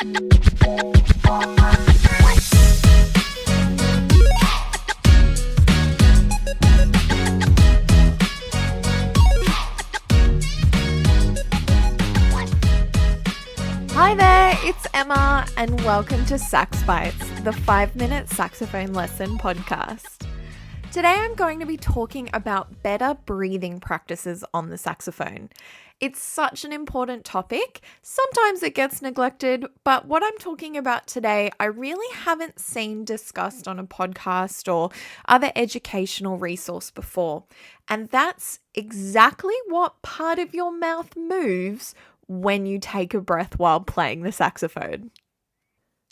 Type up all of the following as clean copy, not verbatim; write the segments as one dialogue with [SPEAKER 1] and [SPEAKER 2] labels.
[SPEAKER 1] Hi there, it's Emma, and welcome to Sax Bites, the 5-minute saxophone lesson podcast. Today I'm going to be talking about better breathing practices on the saxophone. It's such an important topic. Sometimes it gets neglected, but what I'm talking about today, I really haven't seen discussed on a podcast or other educational resource before. And that's exactly what part of your mouth moves when you take a breath while playing the saxophone.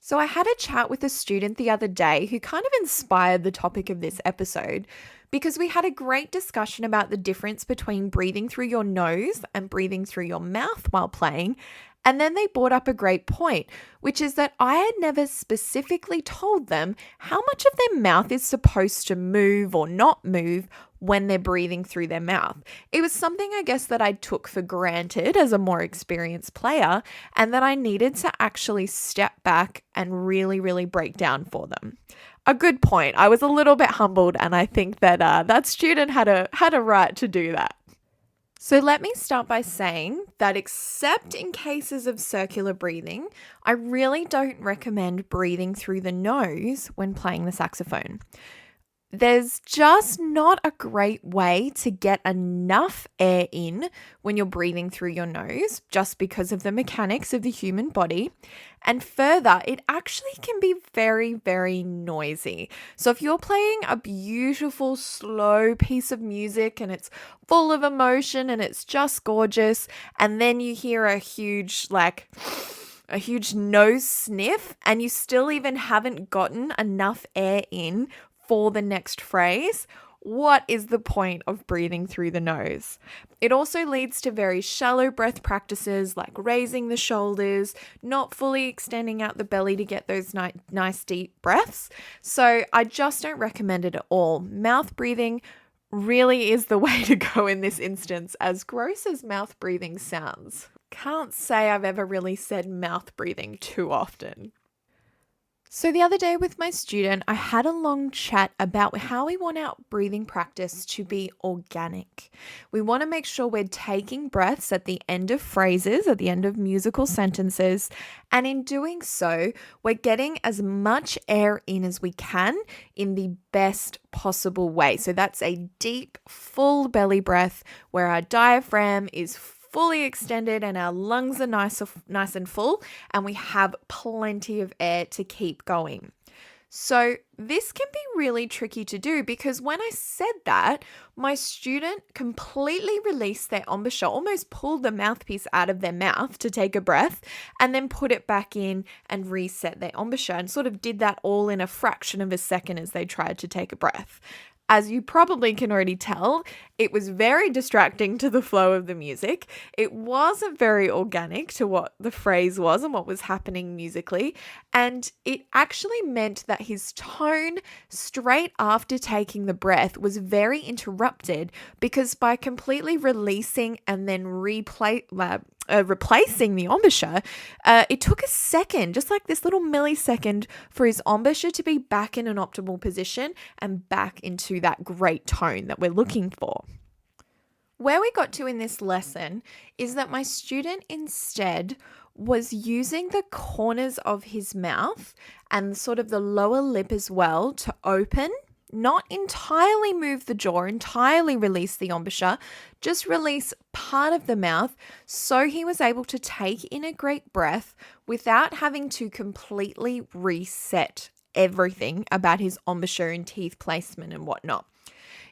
[SPEAKER 1] So I had a chat with a student the other day who kind of inspired the topic of this episode because we had a great discussion about the difference between breathing through your nose and breathing through your mouth while playing. And then they brought up a great point, which is that I had never specifically told them how much of their mouth is supposed to move or not move when they're breathing through their mouth. It was something I guess that I took for granted as a more experienced player, and that I needed to actually step back and really break down for them. A good point. I was a little bit humbled, and I think that that student had a right to do that. So let me start by saying that except in cases of circular breathing, I really don't recommend breathing through the nose when playing the saxophone. There's just not a great way to get enough air in when you're breathing through your nose, just because of the mechanics of the human body. And further, it actually can be very noisy. So if you're playing a beautiful, slow piece of music and it's full of emotion and it's just gorgeous, and then you hear a huge nose sniff and you still even haven't gotten enough air in for the next phrase, what is the point of breathing through the nose? It also leads to very shallow breath practices like raising the shoulders, not fully extending out the belly to get those nice deep breaths. So I just don't recommend it at all. Mouth breathing really is the way to go in this instance, as gross as mouth breathing sounds. Can't say I've ever really said mouth breathing too often. So the other day with my student, I had a long chat about how we want our breathing practice to be organic. We want to make sure we're taking breaths at the end of phrases, at the end of musical sentences, and in doing so, we're getting as much air in as we can in the best possible way. So that's a deep, full belly breath where our diaphragm is fully extended and our lungs are nice and full, and we have plenty of air to keep going. So this can be really tricky to do because when I said that, my student completely released their embouchure, almost pulled the mouthpiece out of their mouth to take a breath and then put it back in and reset their embouchure, and sort of did that all in a fraction of a second as they tried to take a breath. As you probably can already tell, it was very distracting to the flow of the music. It wasn't very organic to what the phrase was and what was happening musically. And it actually meant that his tone straight after taking the breath was very interrupted, because by completely releasing and then replacing the embouchure, it took a second, just like this little millisecond, for his embouchure to be back in an optimal position and back into that great tone that we're looking for. Where we got to in this lesson is that my student instead was using the corners of his mouth and sort of the lower lip as well to open, not entirely move the jaw, entirely release the embouchure, just release part of the mouth so he was able to take in a great breath without having to completely reset everything about his embouchure and teeth placement and whatnot.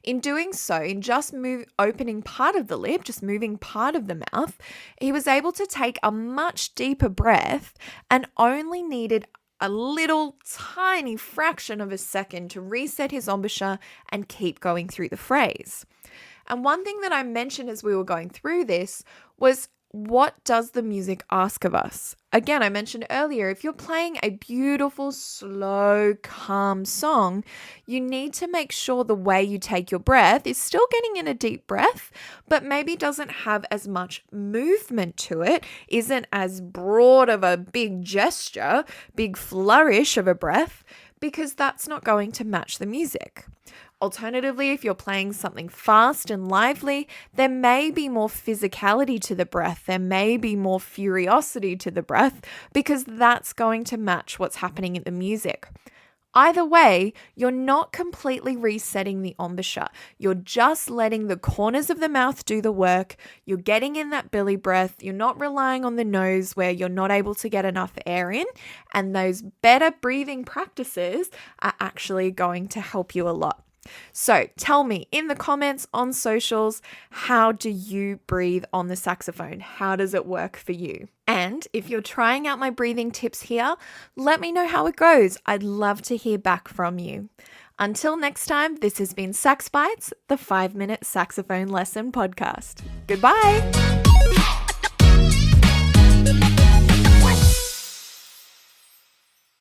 [SPEAKER 1] In doing so, in just opening part of the lip, just moving part of the mouth, he was able to take a much deeper breath and only needed a little tiny fraction of a second to reset his embouchure and keep going through the phrase. And one thing that I mentioned as we were going through this was, what does the music ask of us? Again, I mentioned earlier, if you're playing a beautiful, slow, calm song, you need to make sure the way you take your breath is still getting in a deep breath, but maybe doesn't have as much movement to it, isn't as broad of a big gesture, big flourish of a breath, because that's not going to match the music. Alternatively, if you're playing something fast and lively, there may be more physicality to the breath. There may be more furiosity to the breath because that's going to match what's happening in the music. Either way, you're not completely resetting the embouchure. You're just letting the corners of the mouth do the work. You're getting in that belly breath. You're not relying on the nose where you're not able to get enough air in. And those better breathing practices are actually going to help you a lot. So tell me in the comments on socials, how do you breathe on the saxophone? How does it work for you? And if you're trying out my breathing tips here, let me know how it goes. I'd love to hear back from you. Until next time, this has been Sax Bites, the 5-minute saxophone lesson podcast. Goodbye.